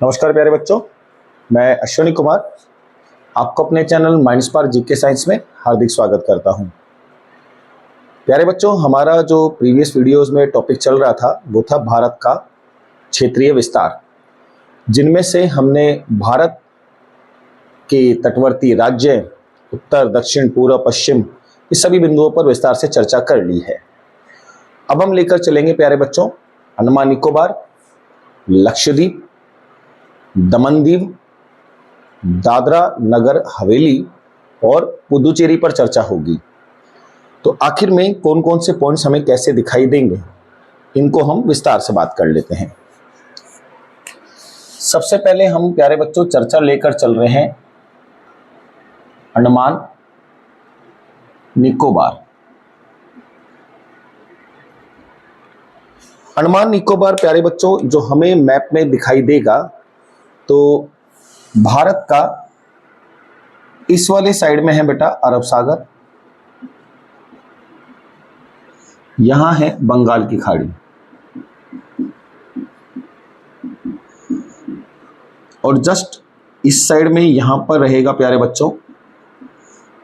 नमस्कार प्यारे बच्चों, मैं अश्विनी कुमार आपको अपने चैनल माइंडस्पार्क जीके साइंस में हार्दिक स्वागत करता हूं। प्यारे बच्चों, हमारा जो प्रीवियस वीडियोस में टॉपिक चल रहा था वो था भारत का क्षेत्रीय विस्तार, जिनमें से हमने भारत के तटवर्ती राज्य उत्तर, दक्षिण, पूर्व, पश्चिम इस सभी बिंदुओं पर विस्तार से चर्चा कर ली है। अब हम लेकर चलेंगे प्यारे बच्चों अंडमान निकोबार, लक्षद्वीप, दमन दीव, दादरा नगर हवेली और पुदुचेरी पर चर्चा होगी। तो आखिर में कौन कौन से पॉइंट्स हमें कैसे दिखाई देंगे, इनको हम विस्तार से बात कर लेते हैं। सबसे पहले हम प्यारे बच्चों चर्चा लेकर चल रहे हैं अंडमान निकोबार। अंडमान निकोबार प्यारे बच्चों जो हमें मैप में दिखाई देगा, तो भारत का इस वाले साइड में है बेटा अरब सागर, यहां है बंगाल की खाड़ी और जस्ट इस साइड में यहां पर रहेगा प्यारे बच्चों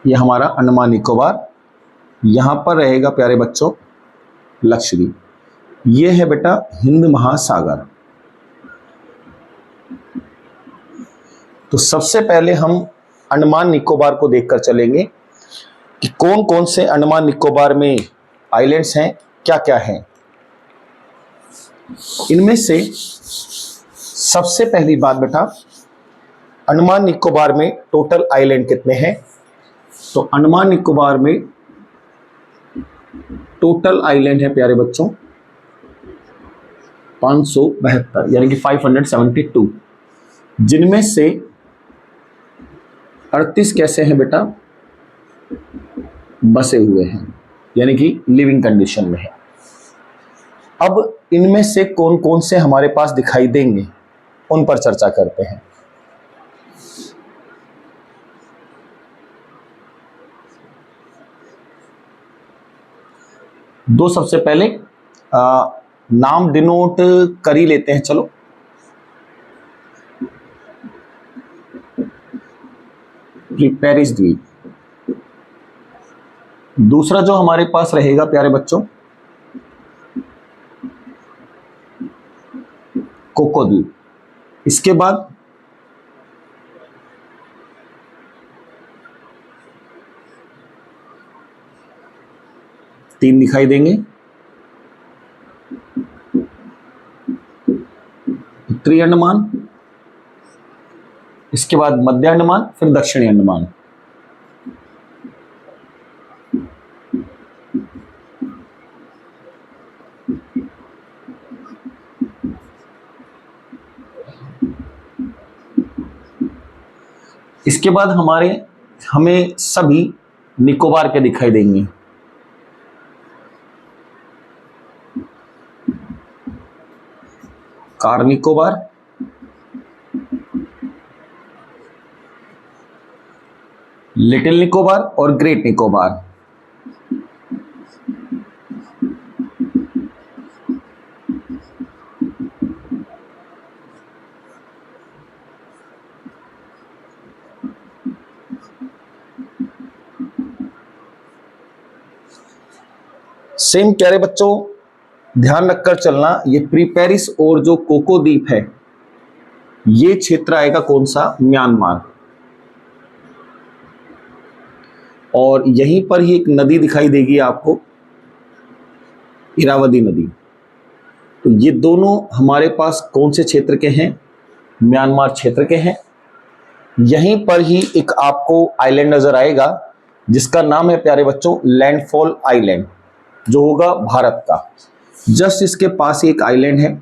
ये हमारा अंडमान निकोबार, यहां पर रहेगा प्यारे बच्चों लक्षद्वीप। ये है बेटा हिंद महासागर। तो सबसे पहले हम अंडमान निकोबार को देखकर चलेंगे कि कौन कौन से अंडमान निकोबार में आइलैंड्स हैं, क्या क्या हैं। इनमें से सबसे पहली बात बेटा, अंडमान निकोबार में टोटल आइलैंड कितने हैं? तो अंडमान निकोबार में टोटल आइलैंड है प्यारे बच्चों 572, यानी कि 572, जिनमें से 38 कैसे हैं बेटा बसे हुए हैं, यानी कि लिविंग कंडीशन में है। अब इनमें से कौन कौन से हमारे पास दिखाई देंगे उन पर चर्चा करते हैं। दो सबसे पहले नाम डिनोट कर ही लेते हैं, चलो। पेरिस द्वीप। दूसरा जो हमारे पास रहेगा प्यारे बच्चों कोको द्वीप। इसके बाद तीन दिखाई देंगे, उत्तरी अंडमान, इसके बाद मध्य अंडमान, फिर दक्षिणी अंडमान। इसके बाद हमें सभी निकोबार के दिखाई देंगे। कार निकोबार, लिटिल निकोबार और ग्रेट निकोबार। सेम प्यारे बच्चों ध्यान रखकर चलना, ये प्री पेरिस और जो कोको द्वीप है ये क्षेत्र आएगा कौन सा? म्यांमार। और यहीं पर ही एक नदी दिखाई देगी आपको, इरावदी नदी। तो ये दोनों हमारे पास कौन से क्षेत्र के हैं? म्यांमार क्षेत्र के हैं। यहीं पर ही एक आपको आइलैंड नजर आएगा जिसका नाम है प्यारे बच्चों लैंडफॉल आइलैंड, जो होगा भारत का। जस्ट इसके पास ही एक आइलैंड है,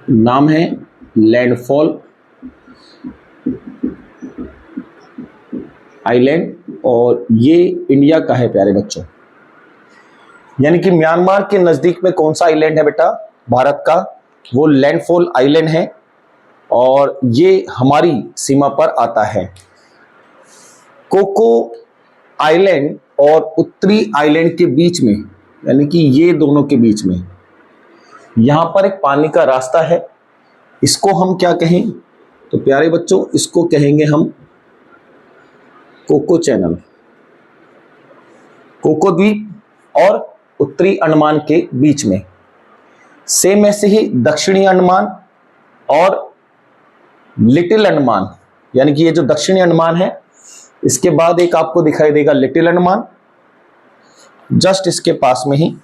नाम है लैंडफॉल आइलैंड, और ये इंडिया का है प्यारे बच्चों। यानी कि म्यांमार के नजदीक में कौन सा आइलैंड है बेटा भारत का? वो लैंडफॉल आइलैंड है और ये हमारी सीमा पर आता है। कोको आइलैंड और उत्तरी आइलैंड के बीच में, यानी कि ये दोनों के बीच में यहां पर एक पानी का रास्ता है, इसको हम क्या कहें? तो प्यारे बच्चों इसको कहेंगे हम कोको चैनल। कोको द्वीप और उत्तरी अंडमान के बीच में। सेम ऐसे ही दक्षिणी अंडमान और लिटिल अंडमान, यानी कि ये जो दक्षिणी अंडमान है इसके बाद एक आपको दिखाई देगा लिटिल अंडमान, जस्ट इसके पास में ही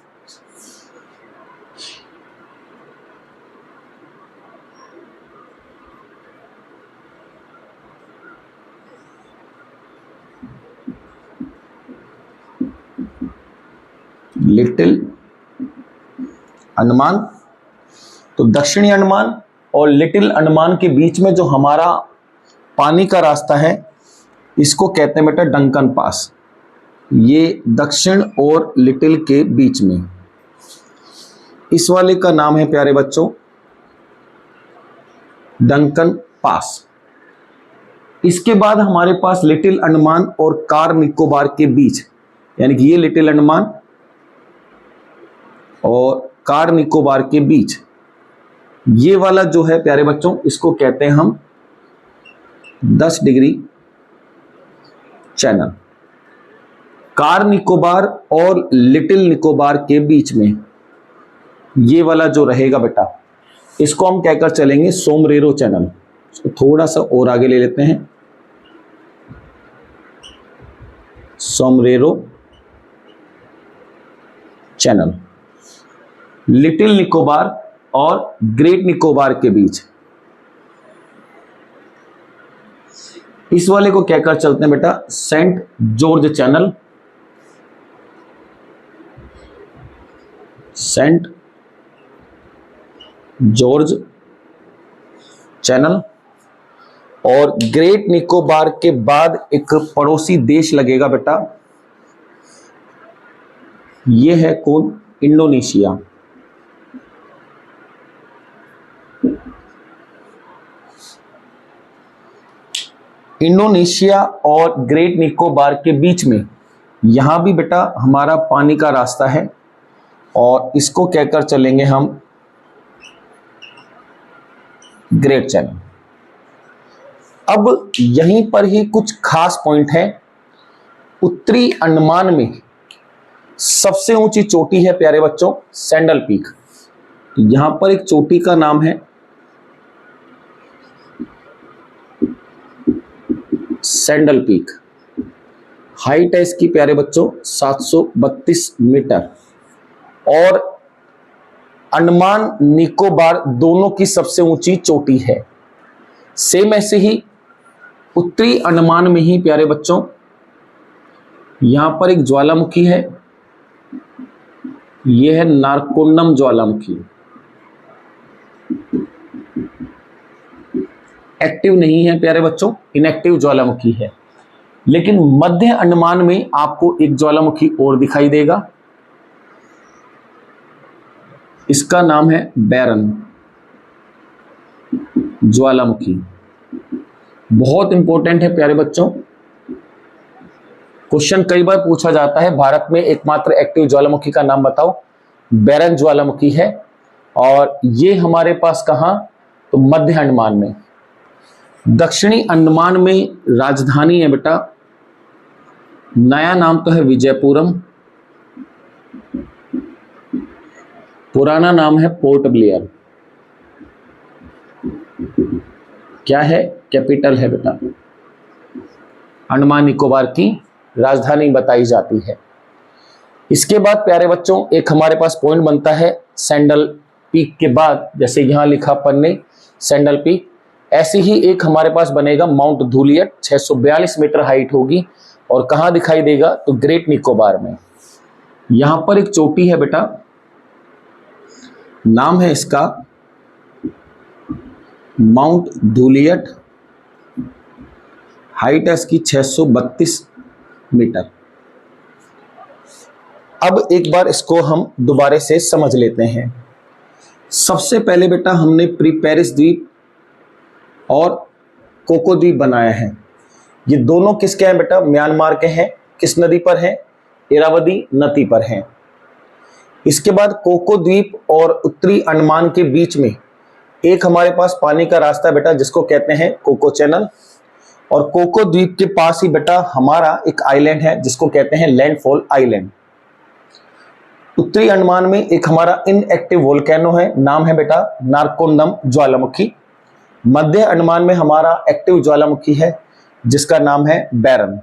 लिटिल अंडमान। तो दक्षिणी अंडमान और लिटिल अंडमान के बीच में जो हमारा पानी का रास्ता है इसको कहते हैं बेटा डंकन पास। ये दक्षिण और लिटिल के बीच में, इस वाले का नाम है प्यारे बच्चों डंकन पास। इसके बाद हमारे पास लिटिल अंडमान और कार निकोबार के बीच, यानी कि ये लिटिल अंडमान और कार निकोबार के बीच ये वाला जो है प्यारे बच्चों इसको कहते हैं हम 10 डिग्री चैनल। कार निकोबार और लिटिल निकोबार के बीच में ये वाला जो रहेगा बेटा इसको हम कहकर चलेंगे सोमरेरो चैनल। इसको थोड़ा सा और आगे ले लेते हैं, सोमरेरो चैनल। लिटिल निकोबार और ग्रेट निकोबार के बीच इस वाले को क्या कर चलते हैं बेटा Saint George channel. Saint George channel. और ग्रेट निकोबार के बाद एक पड़ोसी देश लगेगा बेटा, यह है कौन? इंडोनेशिया। इंडोनेशिया और ग्रेट निकोबार के बीच में यहां भी बेटा हमारा पानी का रास्ता है और इसको कहकर चलेंगे हम ग्रेट चैनल। अब यहीं पर ही कुछ खास पॉइंट है। उत्तरी अंडमान में सबसे ऊंची चोटी है प्यारे बच्चों सैंडल पीक। तो यहां पर एक चोटी का नाम है सैंडल पीक। हाइट है इसकी प्यारे बच्चों 732 मीटर और अंडमान निकोबार दोनों की सबसे ऊंची चोटी है। सेम ऐसे ही उत्तरी अंडमान में ही प्यारे बच्चों यहां पर एक ज्वालामुखी है, यह है नारकोंडम ज्वालामुखी। एक्टिव नहीं है प्यारे बच्चों, इनएक्टिव ज्वालामुखी है। लेकिन मध्य अंडमान में आपको एक ज्वालामुखी और दिखाई देगा, इसका नाम है बैरन ज्वालामुखी। बहुत इंपॉर्टेंट है प्यारे बच्चों, क्वेश्चन कई बार पूछा जाता है भारत में एकमात्र एक्टिव ज्वालामुखी का नाम बताओ। बैरन ज्वालामुखी है और ये हमारे पास कहां? तो मध्य अंडमान में। दक्षिणी अंडमान में राजधानी है बेटा, नया नाम तो है विजयपुरम, पुराना नाम है पोर्ट ब्लेयर। क्या है? कैपिटल है बेटा, अंडमान निकोबार की राजधानी बताई जाती है। इसके बाद प्यारे बच्चों एक हमारे पास पॉइंट बनता है सैंडल पीक के बाद, जैसे यहां लिखा अपन ने सैंडल पीक, ऐसे ही एक हमारे पास बनेगा माउंट धूलियट, 642 मीटर हाइट होगी और कहां दिखाई देगा? तो ग्रेट निकोबार में। यहां पर एक चोटी है बेटा, नाम है इसका माउंट धूलियट, हाइट है इसकी 632 मीटर। अब एक बार इसको हम दोबारा से समझ लेते हैं। सबसे पहले बेटा हमने प्री पेरिस द्वीप और कोको द्वीप बनाया है। ये दोनों किसके हैं बेटा? म्यांमार के हैं। किस नदी पर हैं? इरावदी नदी पर हैं। इसके बाद कोको द्वीप और उत्तरी अंडमान के बीच में एक हमारे पास पानी का रास्ता है बेटा, जिसको कहते हैं कोको चैनल। और कोको द्वीप के पास ही बेटा हमारा एक आइलैंड है जिसको कहते हैं लैंडफॉल आइलैंड। उत्तरी अंडमान में एक हमारा इनएक्टिव वोल्केनो है, नाम है बेटा नारकोंडम ज्वालामुखी। मध्य अंडमान में हमारा एक्टिव ज्वालामुखी है जिसका नाम है बैरन।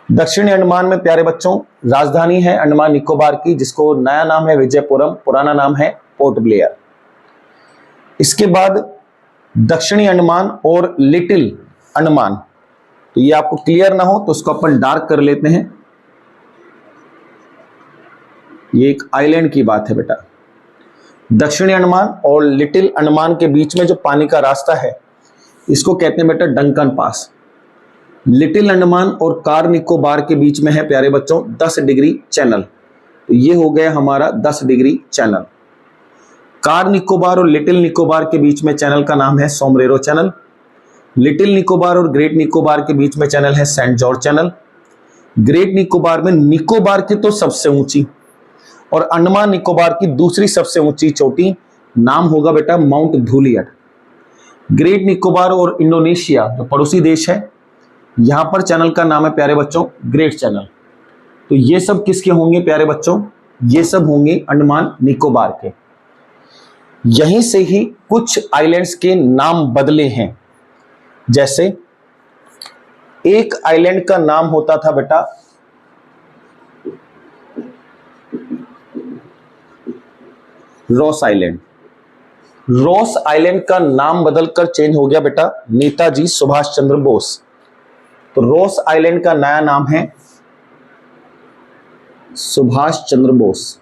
दक्षिणी अंडमान में प्यारे बच्चों राजधानी है अंडमान निकोबार की, जिसको नया नाम है विजयपुरम, पुराना नाम है पोर्ट ब्लेयर। इसके बाद दक्षिणी अंडमान और लिटिल अंडमान, तो ये आपको क्लियर ना हो तो उसको अपन डार्क कर लेते हैं। ये एक आइलैंड की बात है बेटा। दक्षिणी अंडमान और लिटिल अंडमान के बीच में जो पानी का रास्ता है इसको कहते हैं बेटा डंकन पास। लिटिल अंडमान और कार निकोबार के बीच में है प्यारे बच्चों 10 डिग्री चैनल, तो ये हो गया हमारा 10 डिग्री चैनल। कार निकोबार और लिटिल निकोबार के बीच में चैनल का नाम है सोमरेरो चैनल। लिटिल निकोबार और ग्रेट निकोबार के बीच में चैनल है Saint George channel. Great Nicobar में निकोबार की तो सबसे ऊंची और अंडमान निकोबार की दूसरी सबसे ऊंची चोटी नाम होगा बेटा माउंट धूलियट। ग्रेट निकोबार और इंडोनेशिया जो पड़ोसी देश है, यहां पर चैनल का नाम है प्यारे बच्चों ग्रेट चैनल। तो ये सब किसके होंगे प्यारे बच्चों? ये सब होंगे अंडमान निकोबार के। यहीं से ही कुछ आइलैंड्स के नाम बदले हैं। जैसे एक आइलैंड का नाम होता था बेटा रॉस आइलैंड। रॉस आइलैंड का नाम बदलकर चेंज हो गया बेटा नेताजी सुभाष चंद्र बोस। तो रॉस आइलैंड का नया नाम है सुभाष चंद्र बोस।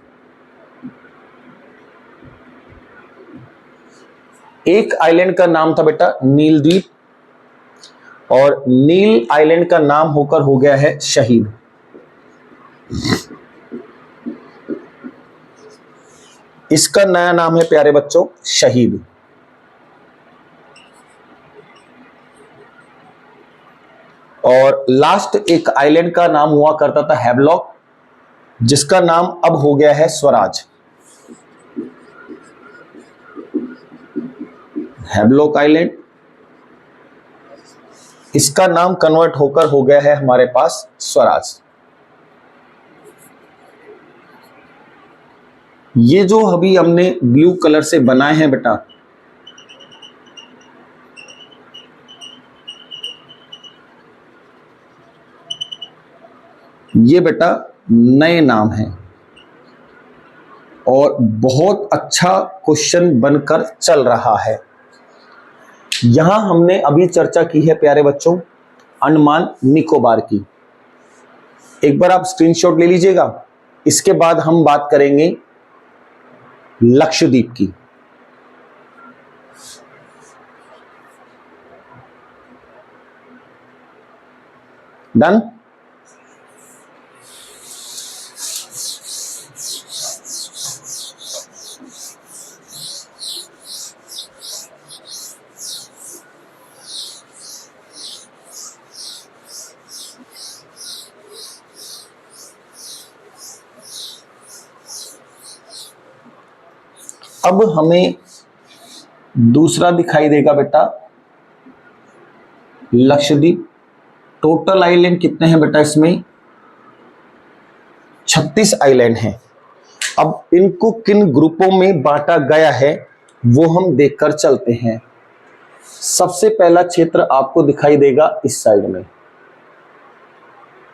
एक आइलैंड का नाम था बेटा नील द्वीप और नील आइलैंड का नाम होकर हो गया है शहीद। इसका नया नाम है प्यारे बच्चों शहीद। और लास्ट एक आइलैंड का नाम हुआ करता था हैवलॉक, जिसका नाम अब हो गया है स्वराज। हैवलॉक आइलैंड, इसका नाम कन्वर्ट होकर हो गया है हमारे पास स्वराज। ये जो अभी हमने ब्लू कलर से बनाए हैं बेटा, ये बेटा नए नाम हैं और बहुत अच्छा क्वेश्चन बनकर चल रहा है। यहां हमने अभी चर्चा की है प्यारे बच्चों अंडमान निकोबार की। एक बार आप स्क्रीनशॉट ले लीजिएगा। इसके बाद हम बात करेंगे लक्षद्वीप की। डन। अब हमें दूसरा दिखाई देगा बेटा लक्षद्वीप। टोटल आइलैंड कितने हैं बेटा इसमें? 36 आइलैंड हैं। अब इनको किन ग्रुपों में बांटा गया है वो हम देखकर चलते हैं। सबसे पहला क्षेत्र आपको दिखाई देगा इस साइड में,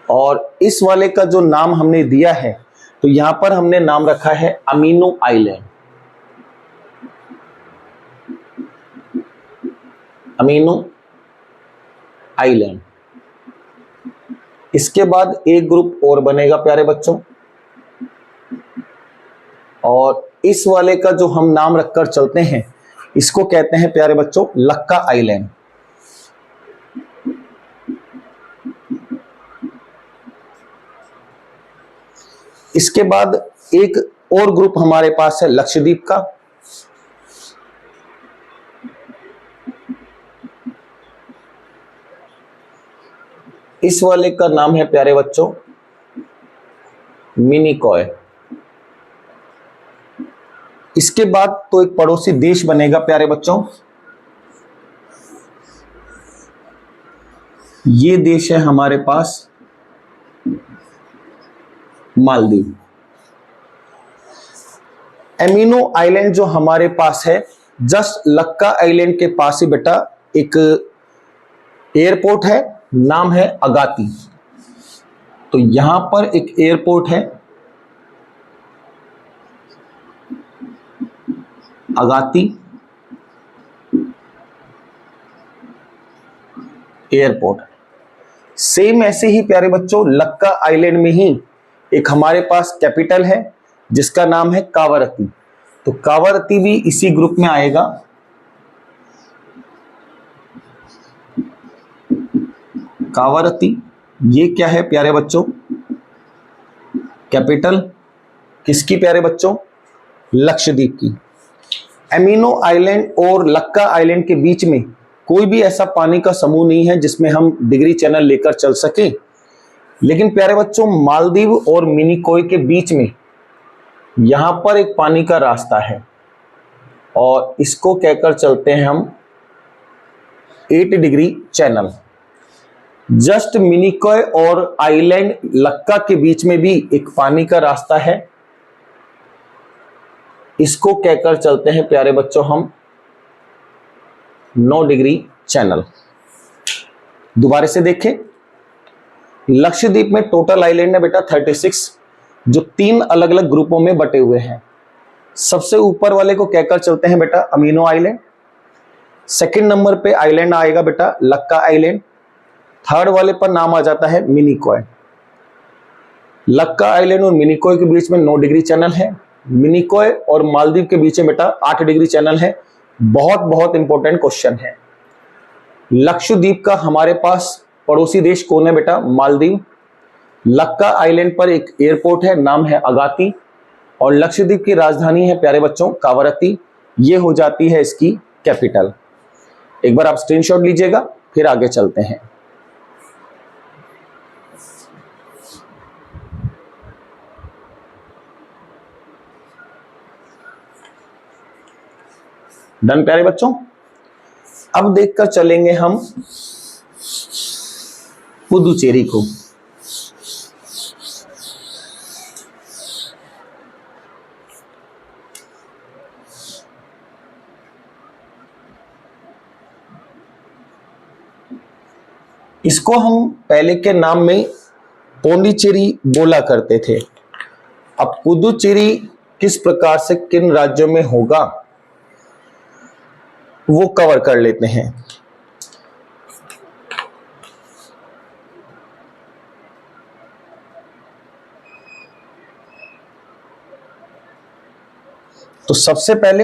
और इस वाले का जो नाम हमने दिया है तो यहां पर हमने नाम रखा है अमीनो आइलैंड। Amino island. इसके बाद एक ग्रुप और बनेगा प्यारे बच्चों, और इस वाले का जो हम नाम रखकर चलते हैं इसको कहते हैं प्यारे बच्चों लक्का आइलैंड। इसके बाद एक और ग्रुप हमारे पास है लक्षद्वीप का। इस वाले का नाम है प्यारे बच्चों मिनिकॉय। इसके बाद तो एक पड़ोसी देश बनेगा प्यारे बच्चों, ये देश है हमारे पास मालदीव। एमिनो आइलैंड जो हमारे पास है, जस्ट लक्का आइलैंड के पास ही बेटा एक एयरपोर्ट है, नाम है अगाती। तो यहां पर एक एयरपोर्ट है अगाती एयरपोर्ट। सेम ऐसे ही प्यारे बच्चों लक्का आइलैंड में ही एक हमारे पास कैपिटल है जिसका नाम है कावारत्ती। तो कावारत्ती भी इसी ग्रुप में आएगा। कावारत्ती ये क्या है प्यारे बच्चों, कैपिटल किसकी प्यारे बच्चों, लक्षद्वीप की। एमिनो आइलैंड और लक्का आइलैंड के बीच में कोई भी ऐसा पानी का समूह नहीं है जिसमें हम डिग्री चैनल लेकर चल सके, लेकिन प्यारे बच्चों मालदीव और मिनिकॉय के बीच में यहां पर एक पानी का रास्ता है और इसको कहकर चलते हैं हम 8 डिग्री चैनल। जस्ट मिनिकॉय और आइलैंड लक्का के बीच में भी एक पानी का रास्ता है, इसको कहकर चलते हैं प्यारे बच्चों हम 9 डिग्री चैनल। दोबारा से देखें, लक्षद्वीप में टोटल आइलैंड है बेटा 36, जो 3 अलग अलग ग्रुपों में बटे हुए हैं। सबसे ऊपर वाले को कहकर चलते हैं बेटा अमीनो आइलैंड। सेकंड नंबर पे आइलैंड आएगा बेटा लक्का आइलैंड। थर्ड वाले पर नाम आ जाता है मिनिकॉय। लक्का आइलैंड और मिनिकॉय के बीच में 9 डिग्री चैनल है। मिनिकॉय और मालदीव के बीच में बेटा 8 डिग्री चैनल है। बहुत बहुत इंपॉर्टेंट क्वेश्चन है। लक्षद्वीप का हमारे पास पड़ोसी देश कौन है बेटा, मालदीव। लक्का आइलैंड पर एक एयरपोर्ट है, नाम है अगाती, और लक्षद्वीप की राजधानी है प्यारे बच्चों कावारत्ती। ये हो जाती है इसकी कैपिटल। एक बार आप स्क्रीनशॉट लीजिएगा, फिर आगे चलते हैं। डन प्यारे बच्चों। अब देखकर चलेंगे हम पुदुचेरी को। इसको हम पहले के नाम में पोंडिचेरी बोला करते थे। अब पुदुचेरी किस प्रकार से किन राज्यों में होगा वो कवर कर लेते हैं। तो सबसे पहले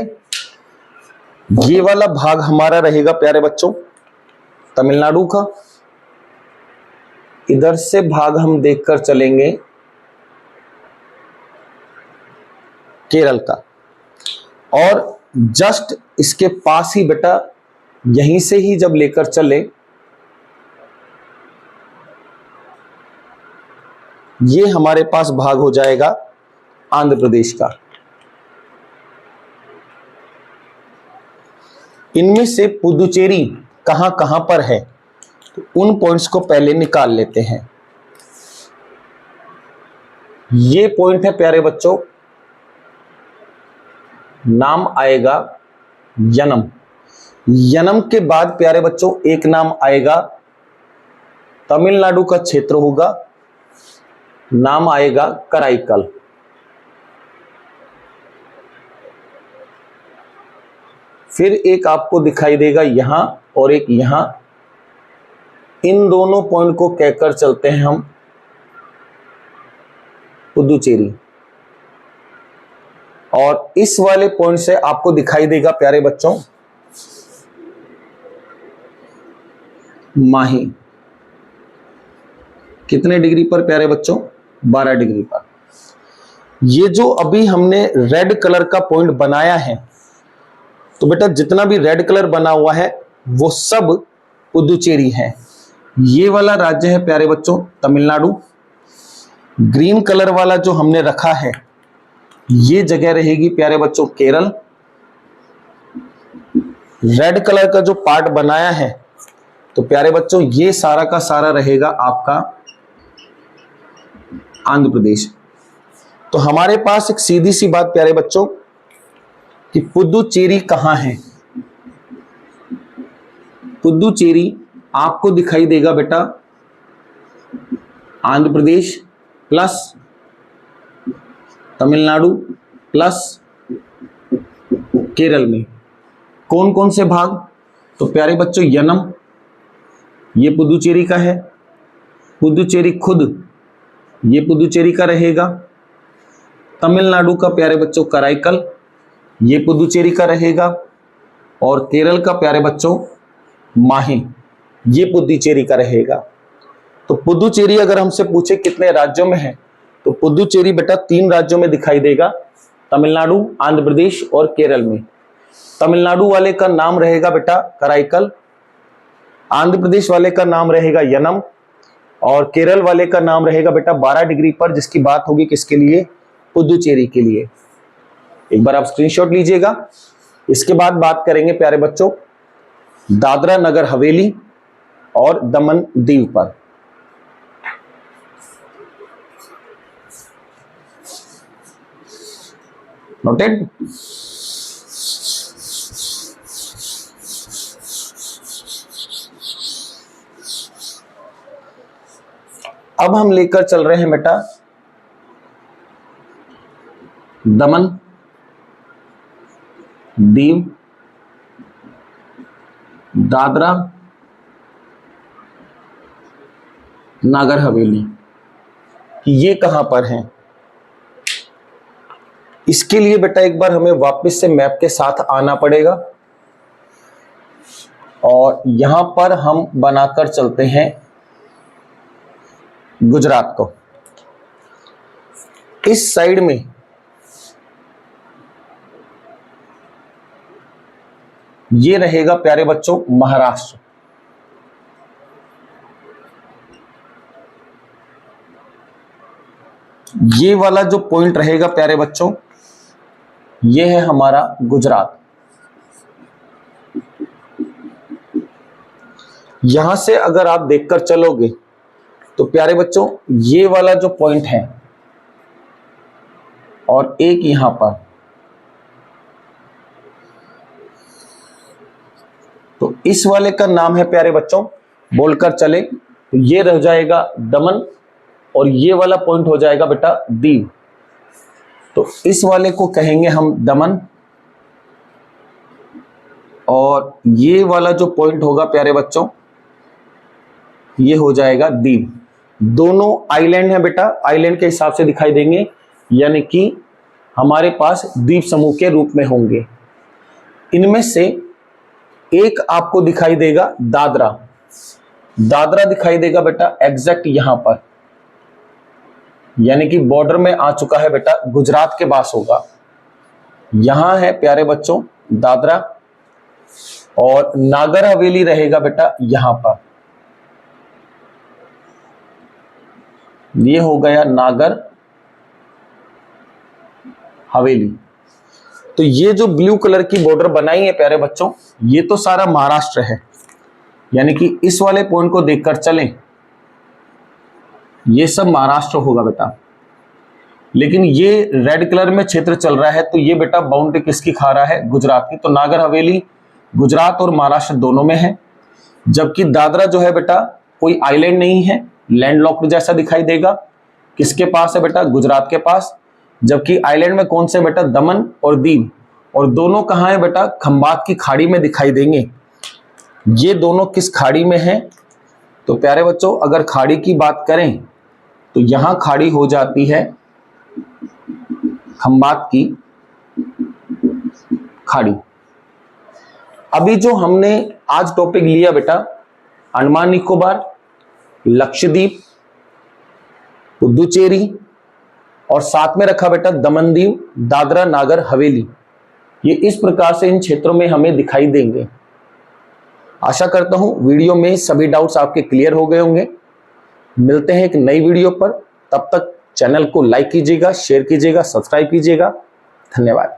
ये वाला भाग हमारा रहेगा प्यारे बच्चों तमिलनाडु का। इधर से भाग हम देखकर चलेंगे केरल का, और जस्ट इसके पास ही बेटा यहीं से ही जब लेकर चले, ये हमारे पास भाग हो जाएगा आंध्र प्रदेश का। इनमें से पुदुचेरी कहां कहां पर है, तो उन पॉइंट्स को पहले निकाल लेते हैं। ये पॉइंट है प्यारे बच्चों, नाम आएगा यनम। यनम के बाद प्यारे बच्चों एक नाम आएगा, तमिलनाडु का क्षेत्र होगा, नाम आएगा कराईकल। फिर एक आपको दिखाई देगा यहां और एक यहां। इन दोनों पॉइंट को कहकर चलते हैं हम पुदुचेरी। और इस वाले पॉइंट से आपको दिखाई देगा प्यारे बच्चों माही। कितने डिग्री पर प्यारे बच्चों, 12 डिग्री पर। ये जो अभी हमने रेड कलर का पॉइंट बनाया है, तो बेटा जितना भी रेड कलर बना हुआ है वो सब पुदुचेरी है। ये वाला राज्य है प्यारे बच्चों तमिलनाडु। ग्रीन कलर वाला जो हमने रखा है ये जगह रहेगी प्यारे बच्चों केरल। रेड कलर का जो पार्ट बनाया है तो प्यारे बच्चों ये सारा का सारा रहेगा आपका आंध्र प्रदेश। तो हमारे पास एक सीधी सी बात प्यारे बच्चों कि पुदुचेरी कहां है। पुदुचेरी आपको दिखाई देगा बेटा आंध्र प्रदेश प्लस तमिलनाडु प्लस केरल में। कौन कौन से भाग? तो प्यारे बच्चों यनम ये पुदुचेरी का है, पुदुचेरी खुद ये पुदुचेरी का रहेगा, तमिलनाडु का प्यारे बच्चों कराईकल ये पुदुचेरी का रहेगा, और केरल का प्यारे बच्चों माहे ये पुदुचेरी का रहेगा। तो पुदुचेरी अगर हमसे पूछे कितने राज्यों में है तो पुदुचेरी बेटा 3 राज्यों में दिखाई देगा, तमिलनाडु, आंध्र प्रदेश और केरल में। तमिलनाडु वाले का नाम रहेगा बेटा कराईकल, आंध्र प्रदेश वाले का नाम रहेगा यनम, और केरल वाले का नाम रहेगा बेटा 12 डिग्री पर, जिसकी बात होगी किसके लिए? पुदुचेरी के लिए। एक बार आप स्क्रीनशॉट लीजिएगा। इसके बाद बात करेंगे प्यारे बच्चों दादरा नगर हवेली और दमन दीव पर। नोटेड? अब हम लेकर चल रहे हैं बेटा दमन दीव, दादरा नागर हवेली, ये कहां पर हैं। इसके लिए बेटा एक बार हमें वापस से मैप के साथ आना पड़ेगा और यहां पर हम बनाकर चलते हैं गुजरात को। इस साइड में ये रहेगा प्यारे बच्चों महाराष्ट्र। ये वाला जो पॉइंट रहेगा प्यारे बच्चों ये है हमारा गुजरात। यहां से अगर आप देखकर चलोगे तो प्यारे बच्चों ये वाला जो पॉइंट है और एक यहां पर, तो इस वाले का नाम है प्यारे बच्चों, बोलकर चले तो ये रह जाएगा दमन और ये वाला पॉइंट हो जाएगा बेटा दीव। तो इस वाले को कहेंगे हम दमन और ये वाला जो पॉइंट होगा प्यारे बच्चों ये हो जाएगा दीव। दोनों आइलैंड है बेटा, आइलैंड के हिसाब से दिखाई देंगे, यानी कि हमारे पास द्वीप समूह के रूप में होंगे। इनमें से एक आपको दिखाई देगा दादरा। दादरा दिखाई देगा बेटा एग्जैक्ट यहां पर, यानी कि बॉर्डर में आ चुका है बेटा, गुजरात के पास होगा। यहां है प्यारे बच्चों दादरा और नागर हवेली रहेगा बेटा यहां पर। ये हो गया नागर हवेली। तो ये जो ब्लू कलर की बॉर्डर बनाई है प्यारे बच्चों ये तो सारा महाराष्ट्र है, यानी कि इस वाले पॉइंट को देखकर चलें ये सब महाराष्ट्र होगा बेटा। लेकिन ये रेड कलर में क्षेत्र चल रहा है तो ये बेटा बाउंड्री किसकी खा रहा है? गुजरात की। तो नागर हवेली गुजरात और महाराष्ट्र दोनों में है, जबकि दादरा जो है बेटा कोई आइलैंड नहीं है, लैंडलॉक्ड जैसा दिखाई देगा। किसके पास है बेटा? गुजरात के पास। जबकि आइलैंड में कौन से बेटा? दमन और दीव। और दोनों कहां है बेटा? खंबात की खाड़ी में दिखाई देंगे। ये दोनों किस खाड़ी में है? तो प्यारे बच्चों अगर खाड़ी की बात करें तो यहां खाड़ी हो जाती है खंबात की खाड़ी। अभी जो हमने आज टॉपिक लिया बेटा अंडमान निकोबार, लक्षद्वीप, पुदुचेरी और साथ में रखा बेटा दमन दीव, दादरा नागर हवेली, ये इस प्रकार से इन क्षेत्रों में हमें दिखाई देंगे। आशा करता हूं वीडियो में सभी डाउट्स आपके क्लियर हो गए होंगे। मिलते हैं एक नई वीडियो पर, तब तक चैनल को लाइक कीजिएगा, शेयर कीजिएगा, सब्सक्राइब कीजिएगा। धन्यवाद।